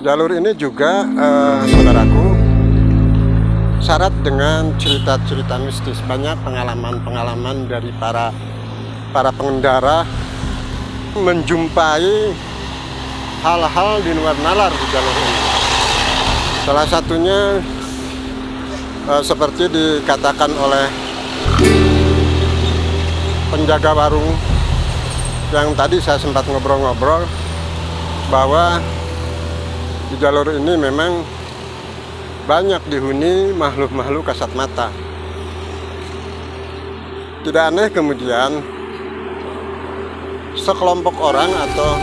Jalur ini juga, saudaraku, syarat dengan cerita-cerita mistis. Banyak pengalaman-pengalaman dari para pengendara menjumpai hal-hal di luar nalar di jalur ini. Salah satunya seperti dikatakan oleh penjaga warung yang tadi saya sempat ngobrol-ngobrol, bahwa di jalur ini memang banyak dihuni makhluk-makhluk kasat mata. Tidak aneh kemudian sekelompok orang atau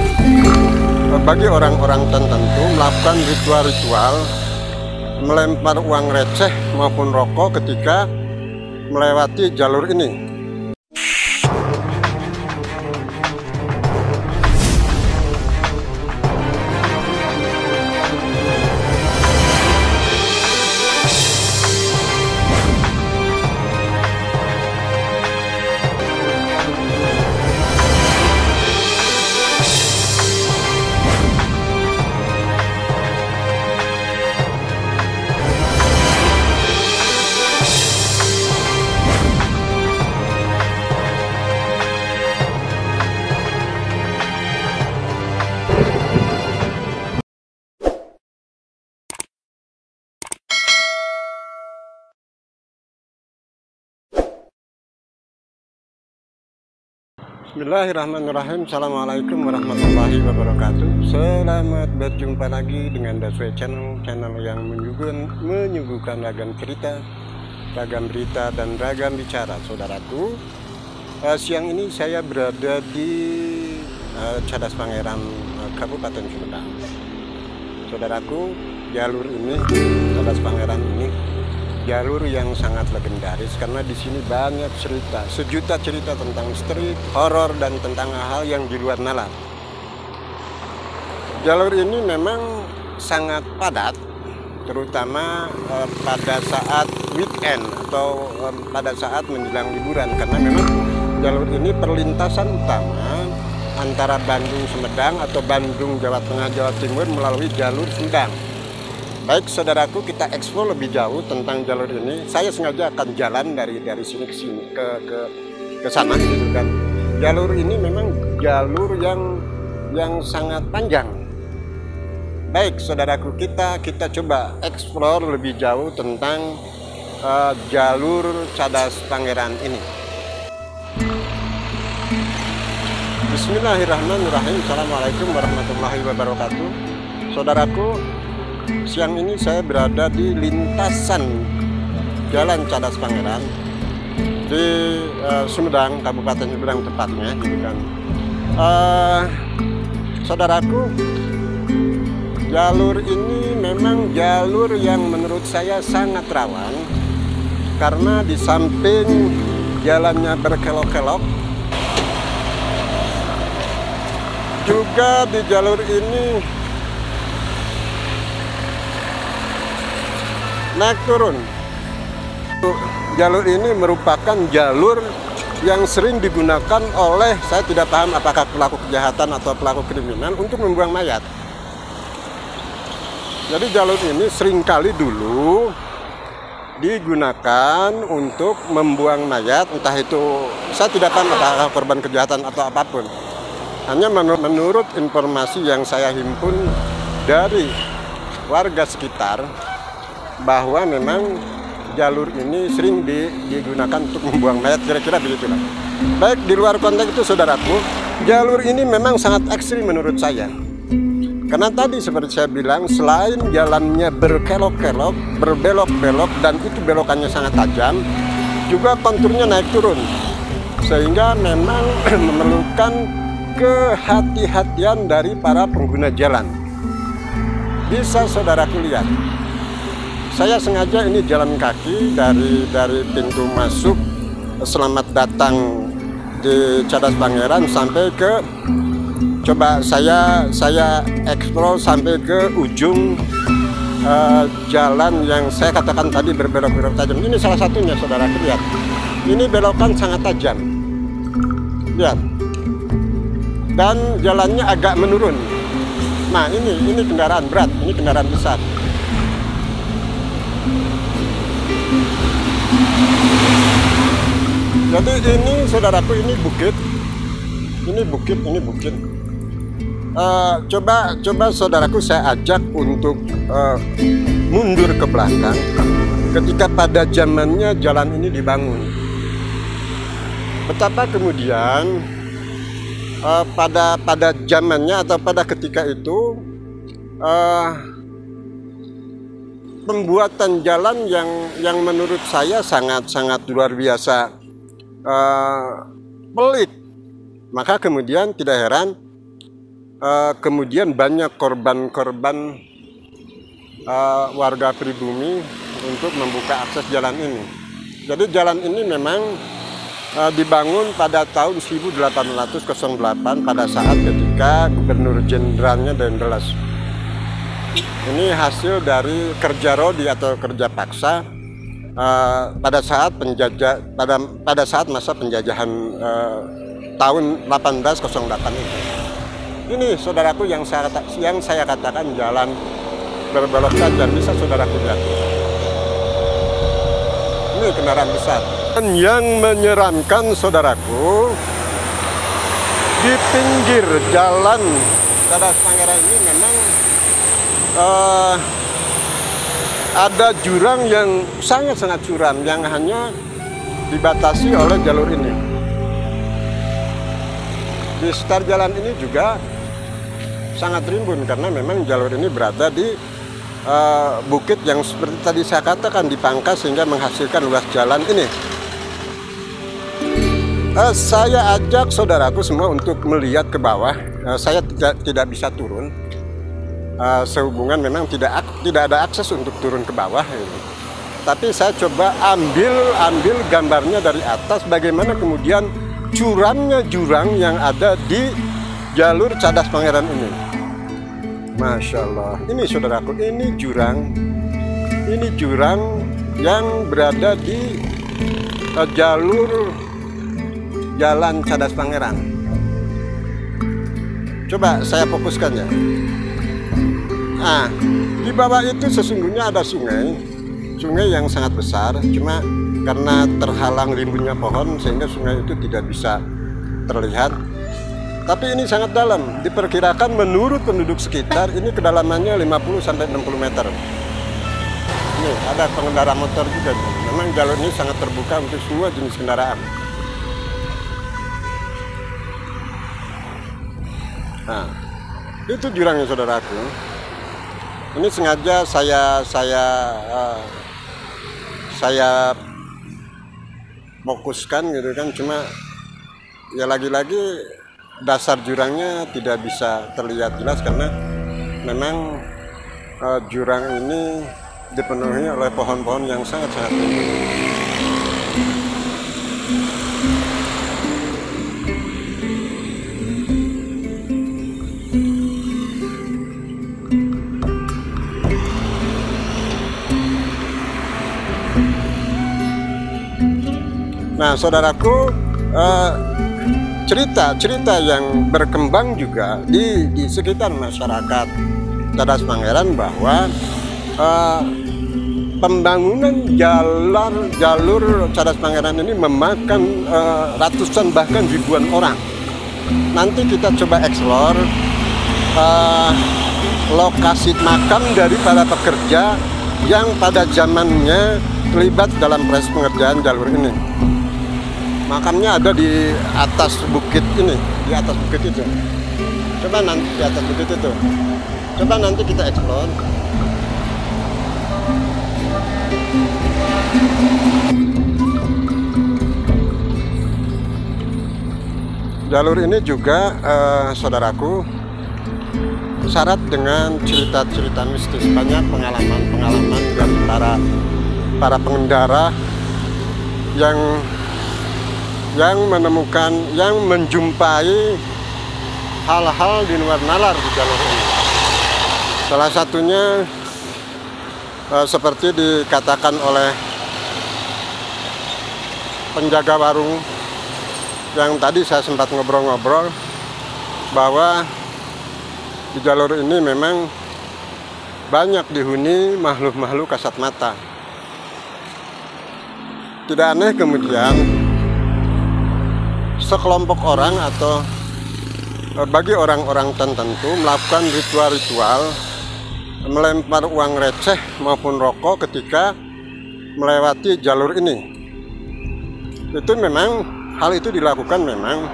bagi orang-orang tertentu melakukan ritual-ritual melempar uang receh maupun rokok ketika melewati jalur ini. Bismillahirrahmanirrahim. Assalamualaikum warahmatullahi wabarakatuh. Selamat berjumpa lagi dengan Daswe Channel yang menyuguhkan ragam cerita, ragam berita, dan ragam bicara. Saudaraku, siang ini saya berada di Cadas Pangeran, Kabupaten Sumedang. Saudaraku, jalur ini, Cadas Pangeran ini, jalur yang sangat legendaris karena di sini banyak cerita, sejuta cerita tentang misteri, horor, dan tentang hal yang di luar nalar. Jalur ini memang sangat padat, terutama pada saat weekend atau pada saat menjelang liburan, karena memang jalur ini perlintasan utama antara Bandung Sumedang atau Bandung Jawa Tengah Jawa Timur melalui jalur Sumedang. Baik saudaraku, kita eksplor lebih jauh tentang jalur ini. Saya sengaja akan jalan dari sini ke sini ke sana gitu kan. Jalur ini memang jalur yang sangat panjang. Baik saudaraku, kita coba eksplor lebih jauh tentang jalur Cadas Pangeran ini. Bismillahirrahmanirrahim. Assalamualaikum warahmatullahi wabarakatuh. Saudaraku, siang ini saya berada di lintasan Jalan Cadas Pangeran di Sumedang, Kabupaten Sumedang tepatnya, gitu kan. Saudaraku, jalur ini memang jalur yang menurut saya sangat rawan karena di samping jalannya berkelok-kelok, juga di jalur ini naik turun. Jalur ini merupakan jalur yang sering digunakan oleh, saya tidak paham apakah pelaku kejahatan atau pelaku kriminal, untuk membuang mayat. Jadi jalur ini seringkali dulu digunakan untuk membuang mayat, entah itu, saya tidak paham apakah korban kejahatan atau apapun. Hanya menurut informasi yang saya himpun dari warga sekitar, bahwa memang jalur ini sering digunakan untuk membuang mayat, kira-kira begitulah. Baik, di luar konteks itu saudaraku, jalur ini memang sangat ekstrim menurut saya. Karena tadi seperti saya bilang, selain jalannya berkelok-kelok, berbelok-belok, dan itu belokannya sangat tajam, juga konturnya naik turun. Sehingga memang memerlukan kehati-hatian dari para pengguna jalan. Bisa saudaraku lihat, saya sengaja ini jalan kaki dari pintu masuk Selamat Datang di Cadas Pangeran sampai ke, coba saya eksplor sampai ke ujung jalan yang saya katakan tadi berbelok-belok tajam. Ini salah satunya, saudara lihat. Ini belokan sangat tajam. Lihat. Dan jalannya agak menurun. Nah, ini kendaraan berat, ini kendaraan besar. Jadi ini saudaraku, ini bukit. Ini bukit. Coba saudaraku saya ajak untuk mundur ke belakang ketika pada zamannya jalan ini dibangun. Betapa kemudian pada zamannya atau pada ketika itu pembuatan jalan yang menurut saya sangat luar biasa pelik. Maka kemudian tidak heran kemudian banyak korban-korban warga pribumi untuk membuka akses jalan ini. Jadi jalan ini memang dibangun pada tahun 1808 pada saat ketika Gubernur Jenderalnya Dendels. Ini hasil dari kerja rodi atau kerja paksa pada saat masa penjajahan tahun 1808 itu. Ini saudaraku yang saya katakan jalan berbelok tajam, bisa saudaraku lihat. Ini kendaraan besar. Dan yang menyeramkan saudaraku, di pinggir jalan Cadas Pangeran ini memang ada jurang yang sangat curam yang hanya dibatasi oleh jalur ini. Di sekitar jalan ini juga sangat rimbun karena memang jalur ini berada di bukit yang seperti tadi saya katakan dipangkas sehingga menghasilkan luas jalan ini. Saya ajak saudaraku semua untuk melihat ke bawah. Saya tidak bisa turun. Sehubungan memang tidak ada akses untuk turun ke bawah. Tapi saya coba ambil gambarnya dari atas bagaimana kemudian curamnya jurang yang ada di jalur Cadas Pangeran ini. Masya Allah, ini saudaraku, ini jurang yang berada di jalur jalan Cadas Pangeran. Coba saya fokuskan ya. Nah, di bawah itu sesungguhnya ada sungai yang sangat besar, cuma karena terhalang rimbunnya pohon sehingga sungai itu tidak bisa terlihat. Tapi ini sangat dalam, diperkirakan menurut penduduk sekitar ini kedalamannya 50-60 meter. Ini ada pengendara motor juga. Memang jalur ini sangat terbuka untuk semua jenis kendaraan. Nah, itu jurangnya saudaraku. Ini sengaja saya fokuskan gitu kan, cuma ya lagi-lagi dasar jurangnya tidak bisa terlihat jelas karena memang jurang ini dipenuhi oleh pohon-pohon yang sangat tinggi. Nah, saudaraku, cerita yang berkembang juga di sekitar masyarakat Cadas Pangeran bahwa pembangunan jalur Cadas Pangeran ini memakan ratusan bahkan ribuan orang. Nanti kita coba eksplor lokasi makam dari para pekerja yang pada zamannya terlibat dalam proses pengerjaan jalur ini. Makamnya ada di atas bukit ini, di atas bukit itu. Coba nanti di atas bukit itu. Coba nanti kita eksplor. Jalur ini juga, saudaraku, syarat dengan cerita-cerita mistis. Banyak pengalaman dari para pengendara yang menemukan, yang menjumpai hal-hal di luar nalar di jalur ini. Salah satunya seperti dikatakan oleh penjaga warung yang tadi saya sempat ngobrol-ngobrol, bahwa di jalur ini memang banyak dihuni makhluk-makhluk kasat mata. Tidak aneh kemudian sekelompok orang atau bagi orang-orang tertentu melakukan ritual-ritual melempar uang receh maupun rokok ketika melewati jalur ini. Itu memang hal itu dilakukan memang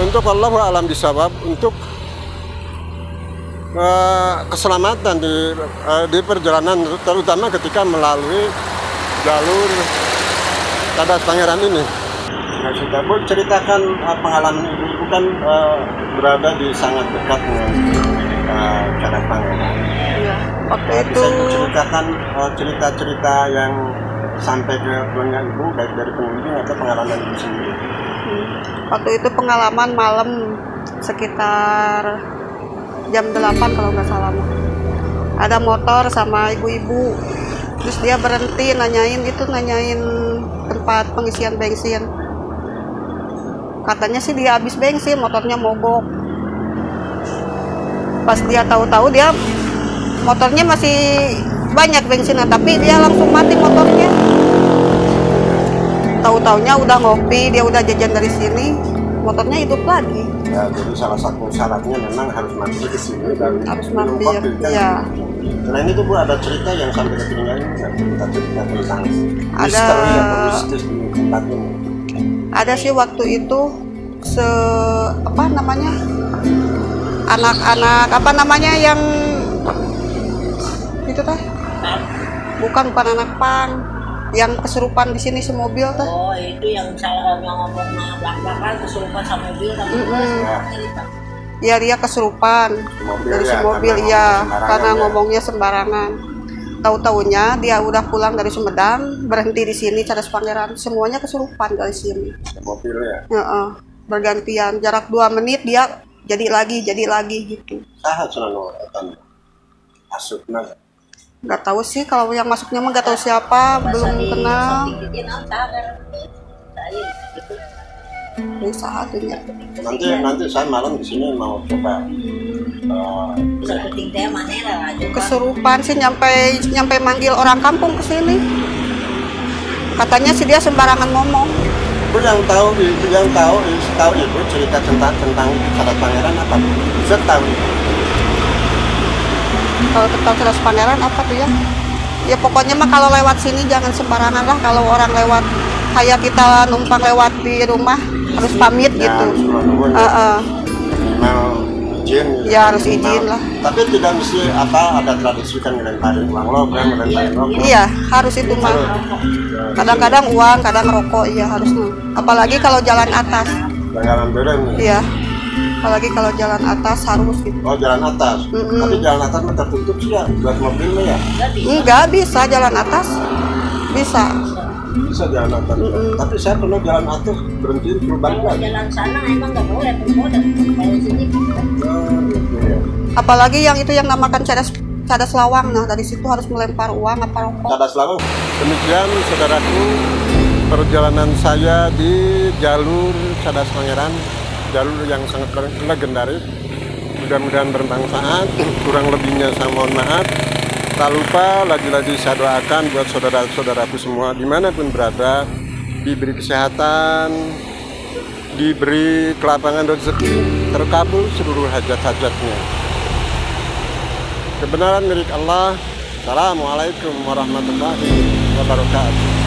untuk Allah alam bisawab, untuk keselamatan di perjalanan, terutama ketika melalui jalur Cadas Pangeran ini. Nah, sudah Bu, ceritakan pengalaman Ibu kan berada di sangat dekat dengan Cadas Pangeran. Iya, waktu Bisa itu Ibu ceritakan cerita-cerita yang sampai ke telinga Ibu, baik dari pengunjung atau pengalaman Ibu sendiri. waktu itu pengalaman malam sekitar jam 8 kalau nggak salah. Ada motor sama ibu-ibu, terus dia berhenti nanyain tempat pengisian bensin. Katanya sih dia habis bensin, motornya mogok. Pas dia tahu-tahu dia motornya masih banyak bensinnya, tapi dia langsung mati motornya. Tahu-taunya udah ngopi, dia udah jajan dari sini, motornya hidup lagi. Ya, jadi salah satu syaratnya memang harus mampir ke sini dan Harus minum mampir, kopi, kan? ya. Selain itu Bu, ada cerita yang sampai ke telinga Ibu, cerita tentang Ada. misteri atau mistis di tempat ini. Ada sih waktu itu anak-anak yang itu teh, bukan anak pang yang kesurupan di sini semobil teh. Oh, itu yang saya ngomong belak-belakan kesurupan sama mobil tapi cerita. Ya, dia kesurupan dari semobil ya, karena ngomongnya sembarangan. Tahu-taunya dia udah pulang dari Sumedang, berhenti di sini Cadas Pangeran, semuanya kesurupan dari sini. Mobil ya. Bergantian, jarak 2 menit dia jadi lagi gitu. Sahat selalu akan asupna. Nggak tahu sih, kalau yang masuknya mah nggak tahu siapa, belum kenal. Ini satunya. Nanti saya malam di sini mau coba Kesurupan sih, nyampe manggil orang kampung ke sini. Katanya sih dia sembarangan ngomong. Bu, yang tahu Ibu cerita tentang Cadas Pangeran apa? Bisa tahu Ibu? Kalau tentang Cadas Pangeran apa tuh ya? Ya pokoknya mah kalau lewat sini jangan sembarangan lah. Kalau orang lewat, kayak kita numpang lewat di rumah harus pamit Ya, gitu. harus menunggu, minimal izin. Ya, harus izin lah. Tapi tidak mesti ada tradisi kan ngelemparin uang logam, ngelemparin rokok. Iya, harus itu mah. Kadang-kadang uang, kadang rokok, iya harusnya. Apalagi kalau jalan atas. Jalan berem. Iya. Apalagi kalau jalan atas harus gitu. Oh, jalan atas. Tapi jalan atas mah tertutup sih ya, buat mobil mah ya. Enggak bisa jalan atas. Bisa. Bisa jalan atas. Tapi saya pernah jalan atas berhenti terus balik lagi. Jalan sana emang nggak boleh, dan dari sini. Apalagi yang itu yang namakan cadas lawang. Nah, dari situ harus melempar uang apa rokok. Cadas lawang. Demikian saudaraku perjalanan saya di jalur Cadas Pangeran, jalur yang sangat legendaris. Mudah-mudahan bermanfaat. Kurang lebihnya saya mohon maaf. Tak lupa lagi-lagi saya doakan buat saudara-saudaraku semua dimanapun berada, diberi kesehatan, diberi kelapangan rezeki, terkabul seluruh hajat-hajatnya. Kebenaran milik Allah. Assalamualaikum warahmatullahi wabarakatuh.